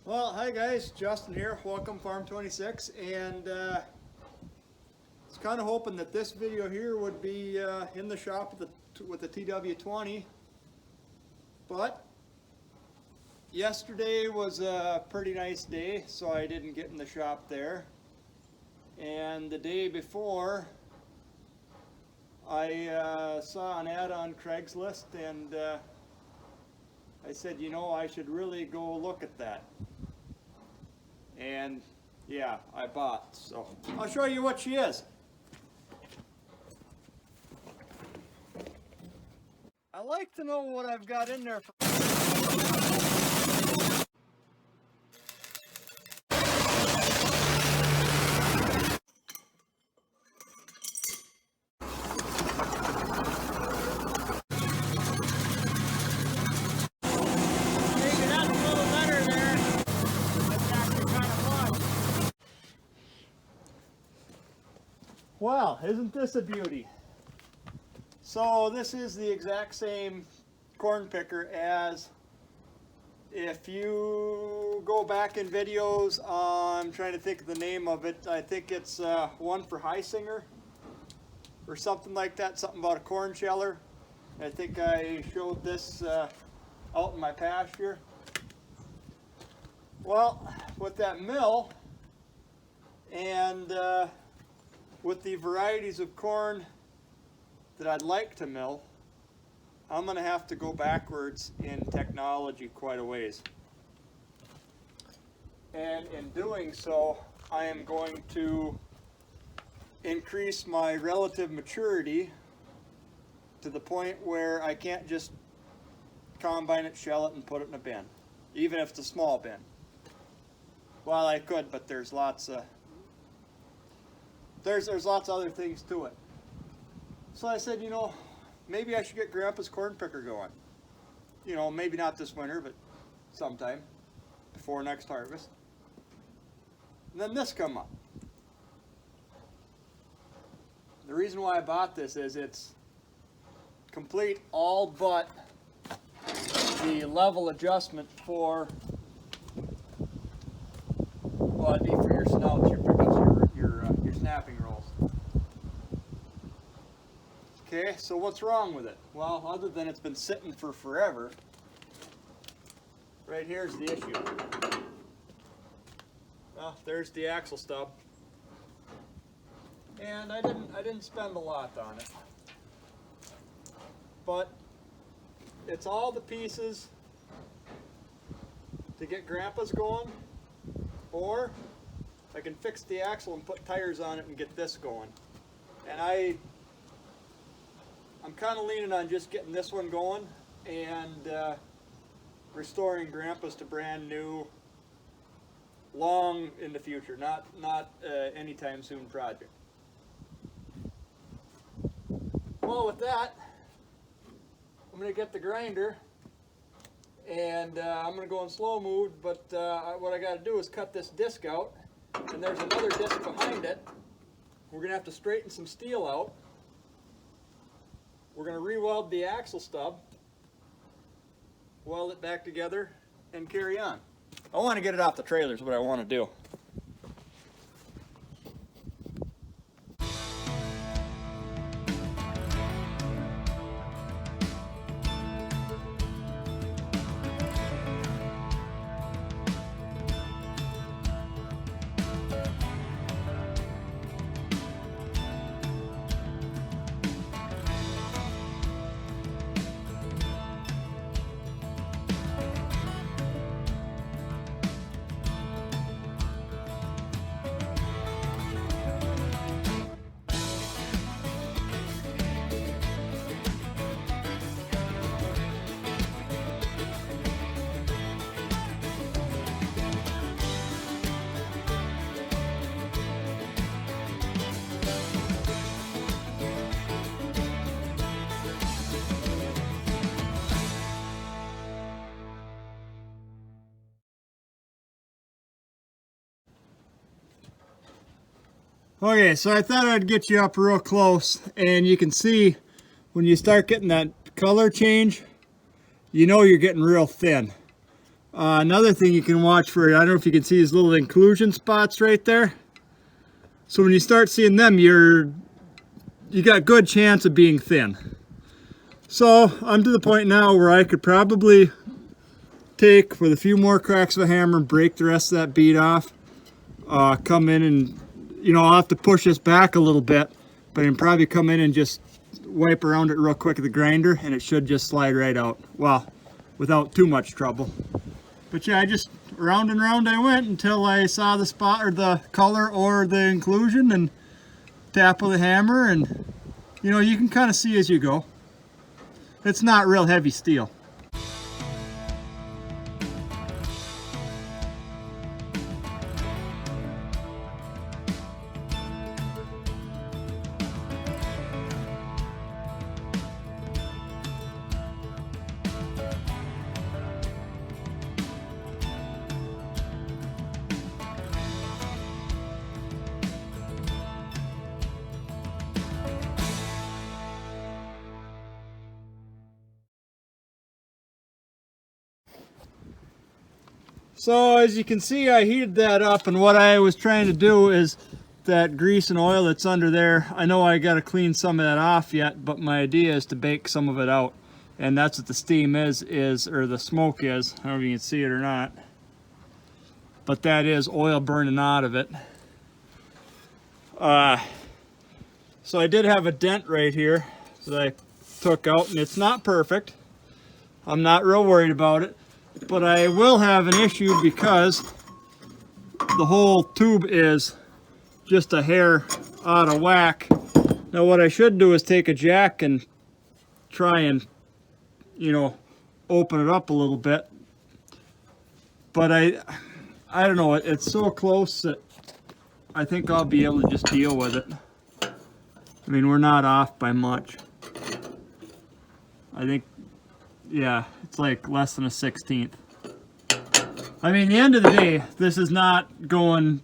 Well, hi guys, Justin here, welcome Farm 26, and I was kind of hoping that this video here would be in the shop with the TW20, but yesterday was a pretty nice day, so I didn't get in the shop there, and the day before I saw an ad on Craigslist, and I said, you know, I should really go look at that. And yeah, I bought, so I'll show you what she is. I like to know what I've got in there for. Wow, isn't this a beauty? So this is the exact same corn picker as if you go back in videos, I'm trying to think of the name of it, I think it's one for Heisinger or something like that, something about a corn sheller. I think I showed this out in my pasture. Well, with that mill and with the varieties of corn that I'd like to mill, I'm going to have to go backwards in technology quite a ways. And in doing so, I am going to increase my relative maturity to the point where I can't just combine it, shell it, and put it in a bin, even if it's a small bin. Well, I could, but there's lots of there's lots of other things to it. So I said, you know, maybe I should get Grandpa's corn picker going. You know, maybe not this winter, but sometime before next harvest. And then this come up. The reason why I bought this is it's complete all but the level adjustment for, well, it'd be for your snouts, your pickups, your snapping rolls. Okay, so what's wrong with it? Well, other than it's been sitting for forever, right here's the issue. Well, there's the axle stub, and I didn't spend a lot on it, but it's all the pieces to get Grandpa's going, or I can fix the axle and put tires on it and get this going. And I'm kind of leaning on just getting this one going and restoring Grandpa's to brand new, long in the future, not anytime soon project. Well, with that, I'm going to get the grinder, and I'm going to go in slow mode, but what I got to do is cut this disc out, and there's another disc behind it. We're going to have to straighten some steel out. We're going to re-weld the axle stub, weld it back together, and carry on. I want to get it off the trailer is what I want to do. Okay, so I thought I'd get you up real close, and you can see when you start getting that color change, you know you're getting real thin. Another thing you can watch for, I don't know if you can see these little inclusion spots right there. So when you start seeing them, you got good chance of being thin. So I'm to the point now where I could probably take with a few more cracks of a hammer and break the rest of that bead off. Come in and, I'll have to push this back a little bit, but I can probably come in and just wipe around it real quick with the grinder and it should just slide right out. Well, without too much trouble. But yeah, I just round and round I went until I saw the spot or the color or the inclusion, and tap with a hammer, and you can kind of see as you go. It's not real heavy steel. So as you can see, I heated that up, and what I was trying to do is that grease and oil that's under there, I know I got to clean some of that off yet, but my idea is to bake some of it out. And that's what the steam is or the smoke is. I don't know if you can see it or not, but that is oil burning out of it. So I did have a dent right here that I took out, and it's not perfect. I'm not real worried about it. But I will have an issue because the whole tube is just a hair out of whack. Now what I should do is take a jack and try and, open it up a little bit. But I don't know, it's so close that I think I'll be able to just deal with it. I mean, we're not off by much. I think, yeah, it's like less than a 16th. I mean, at the end of the day, this is not going,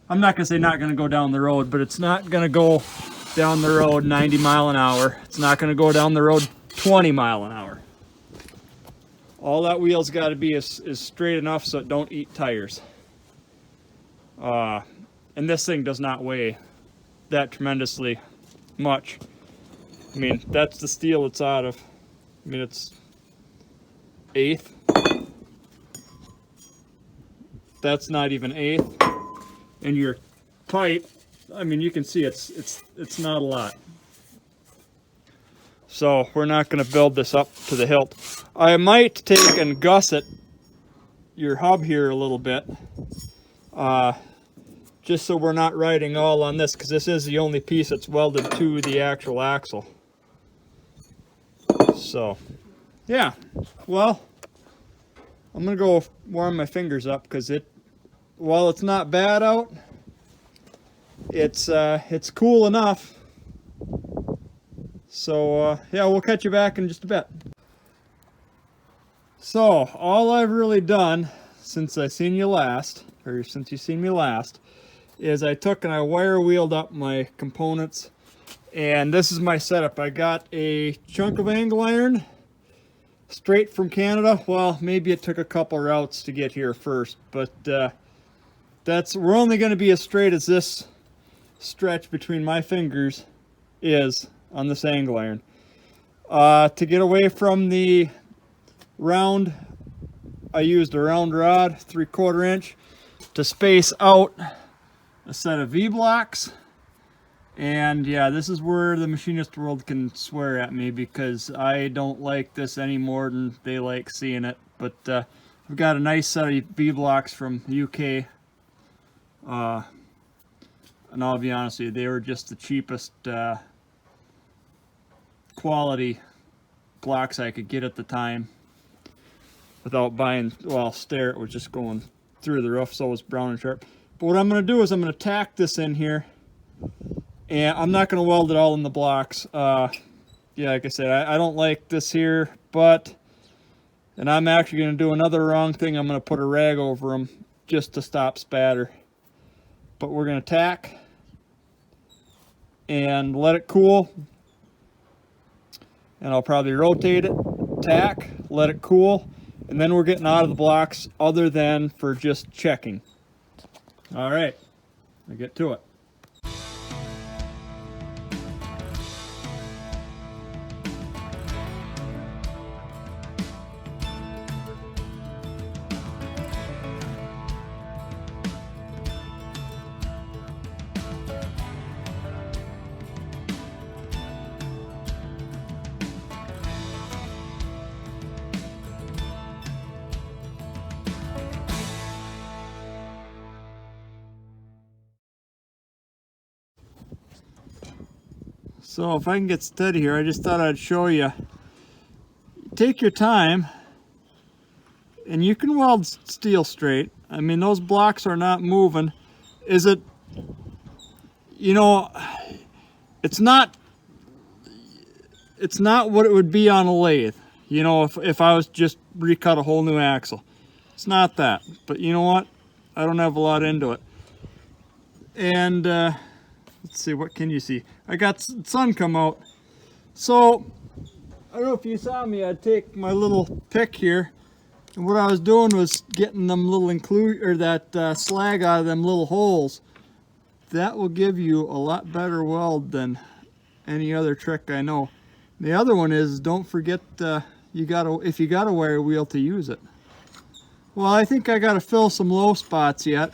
I'm not going to say not going to go down the road, but it's not going to go down the road 90 mile an hour. It's not going to go down the road 20 mile an hour. All that wheel's got to be is straight enough so it don't eat tires. And this thing does not weigh that tremendously much. I mean, that's the steel it's out of. I mean, it's 1/8. That's not even 1/8. And your pipe, I mean, you can see it's not a lot. So we're not going to build this up to the hilt. I might take and gusset your hub here a little bit, just so we're not riding all on this, because this is the only piece that's welded to the actual axle. So yeah, well, I'm gonna go warm my fingers up, because while it's not bad out, it's cool enough. So yeah, we'll catch you back in just a bit. So all I've really done since I seen you last, or since you seen me last, is I took and I wire wheeled up my components, and this is my setup. I got a chunk of angle iron straight from Canada. Well, maybe it took a couple routes to get here first, but we're only going to be as straight as this stretch between my fingers is on this angle iron. To get away from the round, I used a round rod, 3/4 inch, to space out a set of V-blocks. And yeah, this is where the machinist world can swear at me, because I don't like this any more than they like seeing it. But I've got a nice set of V-blocks from the UK. And I'll be honest with you, they were just the cheapest quality blocks I could get at the time without buying, well, Starrett was just going through the roof, so was Brown and Sharp. But what I'm going to do is I'm going to tack this in here, and I'm not going to weld it all in the blocks. Yeah, like I said, I don't like this here, and I'm actually going to do another wrong thing. I'm going to put a rag over them just to stop spatter. But we're going to tack and let it cool, and I'll probably rotate it, tack, let it cool, and then we're getting out of the blocks other than for just checking. All right, I'll get to it. So if I can get steady here, I just thought I'd show you. Take your time, and you can weld steel straight. I mean, those blocks are not moving. Is it, you know, it's not what it would be on a lathe. You know, if I was just recut a whole new axle. It's not that. But you know what? I don't have a lot into it. And let's see, what can you see? I got sun come out. So, I don't know if you saw me, I'd take my little pick here, and what I was doing was getting them little that slag out of them little holes. That will give you a lot better weld than any other trick I know. The other one is, don't forget if you got a wire wheel, to use it. Well, I think I got to fill some low spots yet,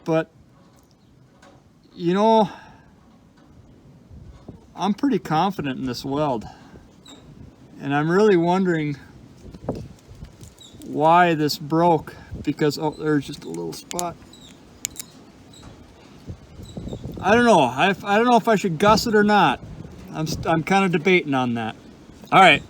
but you know, I'm pretty confident in this weld, and I'm really wondering why this broke, because, oh, there's just a little spot. I don't know. I don't know if I should guss it or not. I'm kind of debating on that. All right.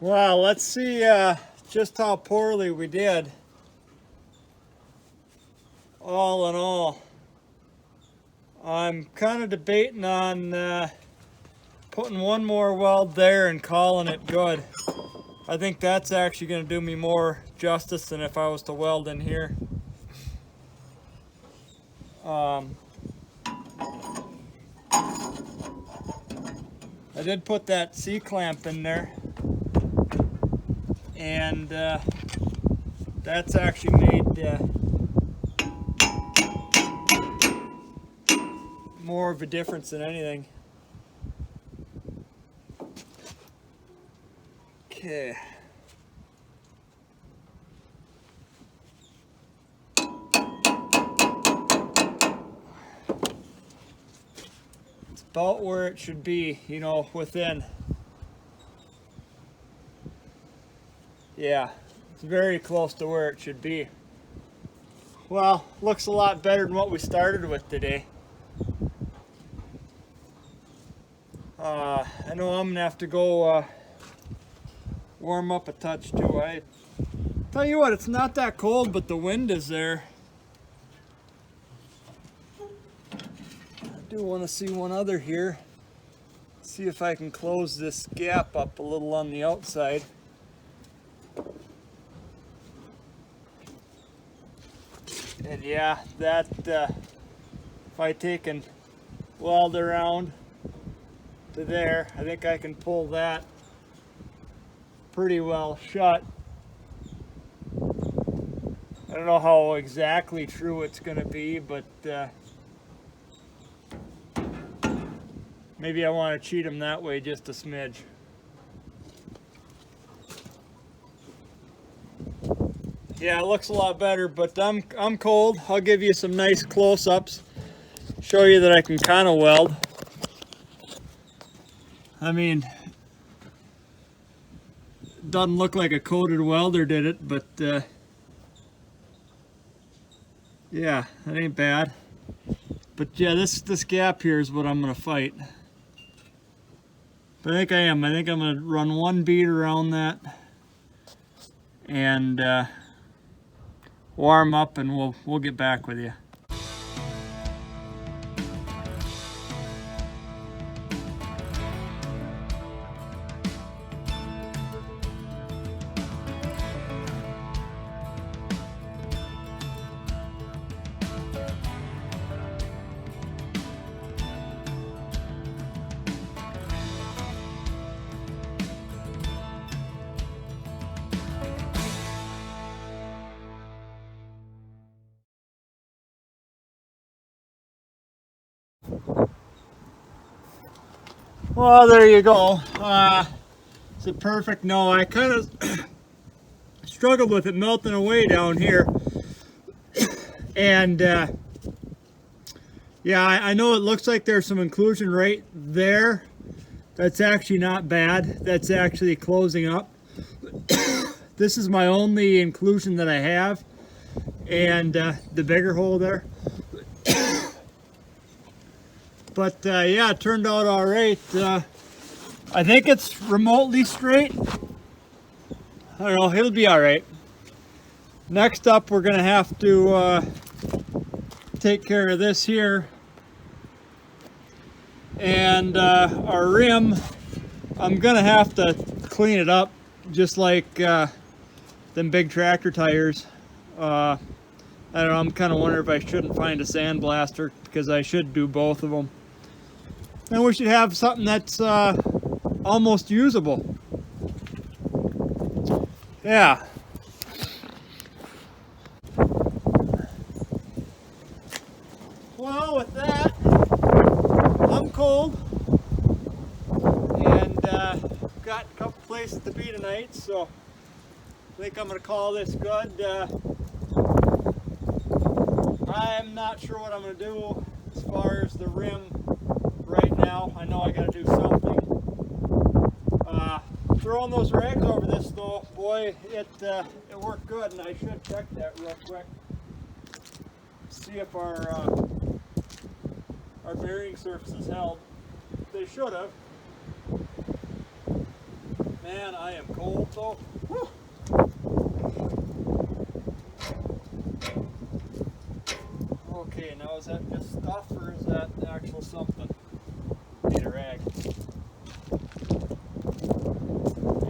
Well, let's see just how poorly we did. All in all, I'm kind of debating on putting one more weld there and calling it good. I think that's actually going to do me more justice than if I was to weld in here. I did put that C-clamp in there, and that's actually made more of a difference than anything. Okay. It's about where it should be, you know, within. Yeah, it's very close to where it should be. Well, looks a lot better than what we started with today. I know I'm gonna have to go warm up a touch too. I tell you what, it's not that cold, but the wind is there. I do want to see one other here. See if I can close this gap up a little on the outside. And yeah, that if I take and weld around to there, I think I can pull that pretty well shut. I don't know how exactly true it's going to be, but maybe I want to cheat them that way just a smidge. Yeah, it looks a lot better, but I'm cold. I'll give you some nice close-ups. show you that I can kind of weld. I mean, doesn't look like a coated welder did it, but yeah, that ain't bad. But yeah, this gap here is what I'm gonna fight. But I think I am. I think I'm gonna run one bead around that and warm up, and we'll get back with you. Well, there you go. Is it perfect? No, I kind of struggled with it melting away down here. And yeah, I know it looks like there's some inclusion right there. That's actually not bad. That's actually closing up. This is my only inclusion that I have. And the bigger hole there. But yeah, it turned out all right. I think it's remotely straight. I don't know, it'll be all right. Next up, we're gonna have to take care of this here. And our rim, I'm gonna have to clean it up just like them big tractor tires. I don't know, I'm kind of wondering if I shouldn't find a sandblaster, because I should do both of them. And we should have something that's almost usable. Yeah. Well, with that, I'm cold and got a couple places to be tonight, so I think I'm going to call this good. I'm not sure what I'm going to do as far as the rim right now. I know I got to do something. Throwing those rags over this though, boy, it worked good, and I should check that real quick. See if our bearing surfaces held. They should have. Man, I am cold though. Whew. Okay, now is that just stuff or is that actual something? Need a rag.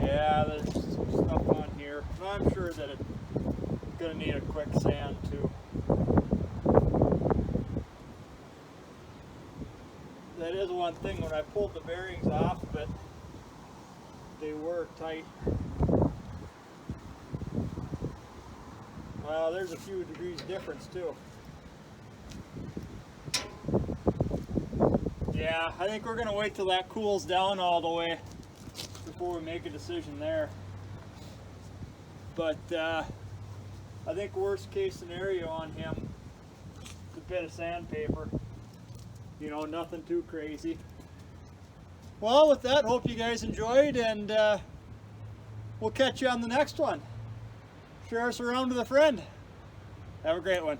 Yeah, there's some stuff on here. I'm sure that it's gonna need a quick sand too. That is one thing, when I pulled the bearings off of it, they were tight. Well, there's a few degrees difference too. Yeah, I think we're gonna wait till that cools down all the way before we make a decision there. But I think worst case scenario on him is a bit of sandpaper. You know, nothing too crazy. Well, with that, hope you guys enjoyed, and we'll catch you on the next one. Share us around with a friend. Have a great one.